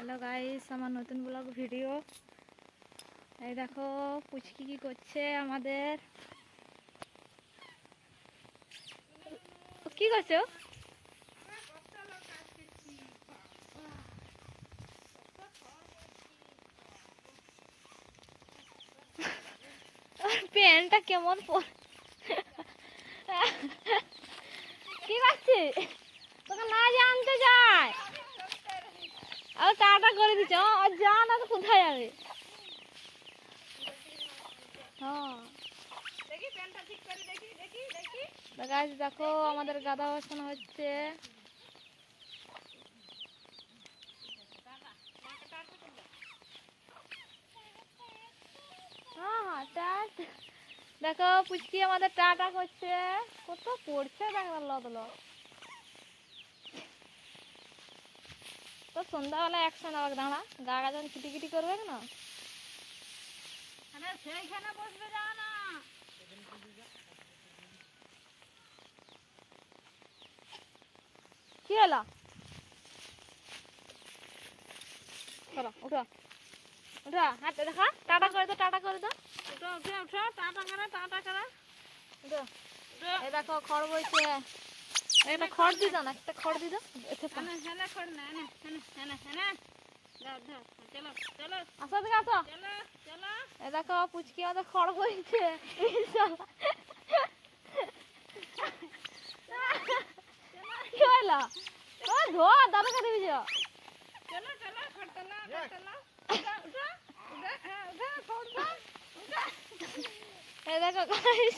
Hello guys, আমার নতুন blog video. এই দেখো পুচকি কি করছে আমাদের। কি করছো? প্যান্টটা কেমন কি করছিস? তোকে না জানতে যায় আর টাটা করে দিচ্ছ। যা না তো কোথায় যাবে? দেখো আমাদের গাদা বসানো হচ্ছে। দেখো পুচকি আমাদের টাটা করছে। কত পড়ছে দেখো লদ তো সন্ধ্যাবেলা একসাথে আবার দাঁড়া গা যখন কিটি করবে না সেইখানে বসবে। যাও না কি হলো? চলো উঠো উঠো, হাতে দেখা টাটা করে দাও, টাটা করে দাও। উঠো উঠো উঠো, টাটা করে উঠো। এই দেখো খড় বইছে। একটা খড় দি দাও না, একটা খড় দি দাও। আসো দিকে আসো। এই দেখো পুচকি আমাদের খড় বইছে। কি হলো? ধো দাদাকে দিবি যা। এই দেখো গাইস,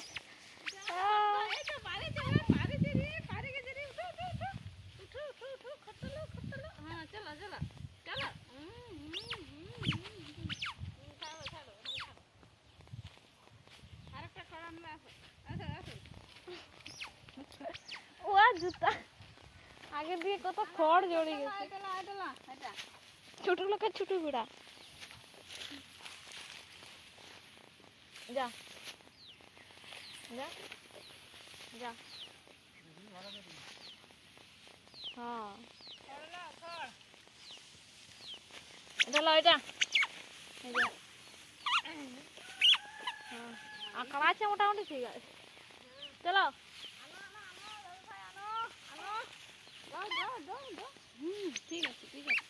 জুতা আগের দিকে কত খড় জড়ে গেছে। ছোট লোকের ছোট ঘোড়া। যা যা যা। হ্যাঁ এটা লো, এটা আঁকড়া আছে মোটামুটি, ঠিক আছে। চলো ঠিক আছে ঠিক আছে।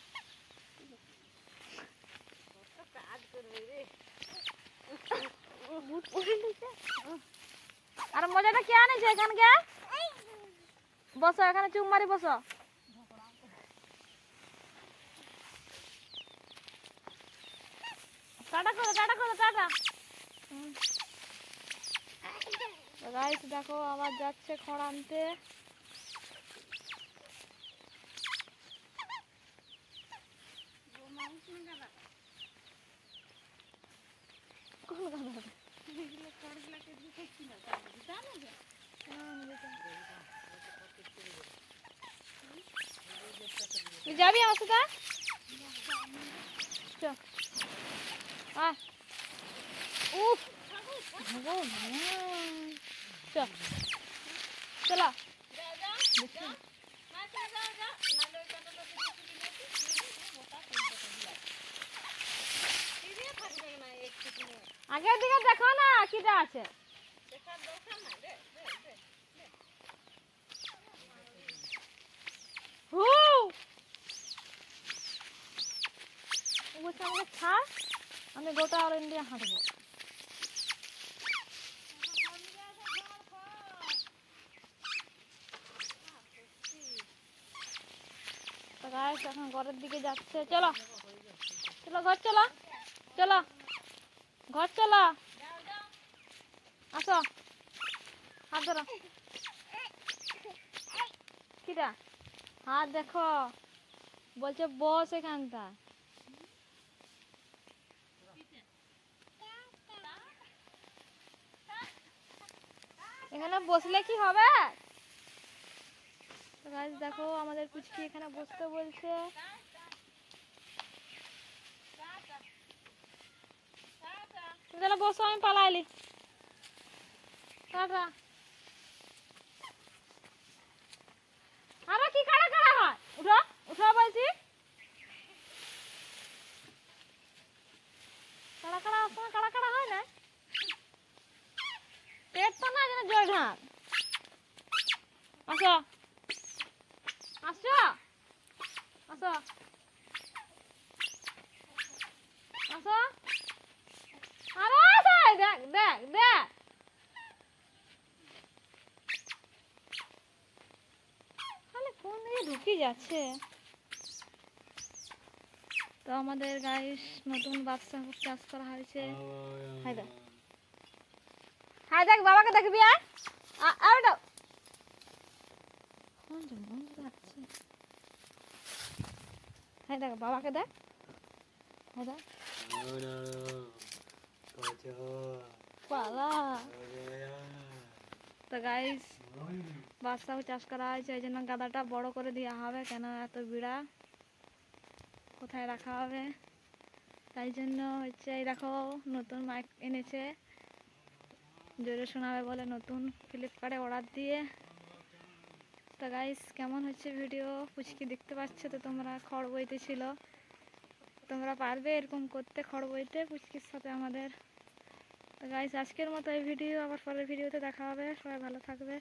আর মজাটা কে আনেছে এখানকে? বসো এখানে, চুপ মারি বসো। টাটা করো টাটা করো টাটা। গাইস দেখো আবার যাচ্ছে খড় আনতে। তুই যাবি আমার সাথে? উফ চলো আগের দিকে দেখো না কিটা আছে। ছাড়, আমি গোটা আর ইন্ডিয়া হাঁটবো। এখন ঘরের দিকে যাচ্ছে। চলো চলো ঘর চলো, চলো ঘর চলো। আসো হাত ধরো। কিটা হাত দেখো, বলছে বস এখানটা। এখানে বসলে কি হবে? গাইস দেখো আমাদের পুচকি এখানে বসতে বলছে। তাহলে বসো, আমি পালাইলি। টাটা। আবার কি কাড়া কাড়া হয়? উঠো উঠো বলছি। আসো আসো, আরে আসো, দেখ দেখ দেখ, তাহলে কোন দিকে ঢুকে যাচ্ছে। তো আমাদের গাইস নতুন বাচ্চা চাষ করা হয়েছে। হাই দেখ, হাই দেখ, বাবাকে দেখবি। আর দাও যাচ্ছে। হাই দেখ, বাবাকে দেখ। হাই দেখ পালা। তো গাইস বাচ্চাও চাষ করা হয়েছে, এই জন্য গাদাটা বড় করে দেওয়া হবে, কেন এত বিড়া কোথায় রাখা হবে, তাই জন্য হচ্ছে। এই দেখো নতুন মাইক এনেছে, জোরে শোনাবে বলে নতুন ফ্লিপকার্টে অর্ডার দিয়ে। তো গাইস কেমন হচ্ছে ভিডিও, পুচকি দেখতে পাচ্ছ তো তোমরা, খড় বইতে ছিল। তোমরা পারবে এরকম করতে, খড় বইতে পুচকির সাথে আমাদের। তো গাইস আজকের মতো এই ভিডিও, আবার পরের ভিডিওতে দেখা হবে। সবাই ভালো থাকবে।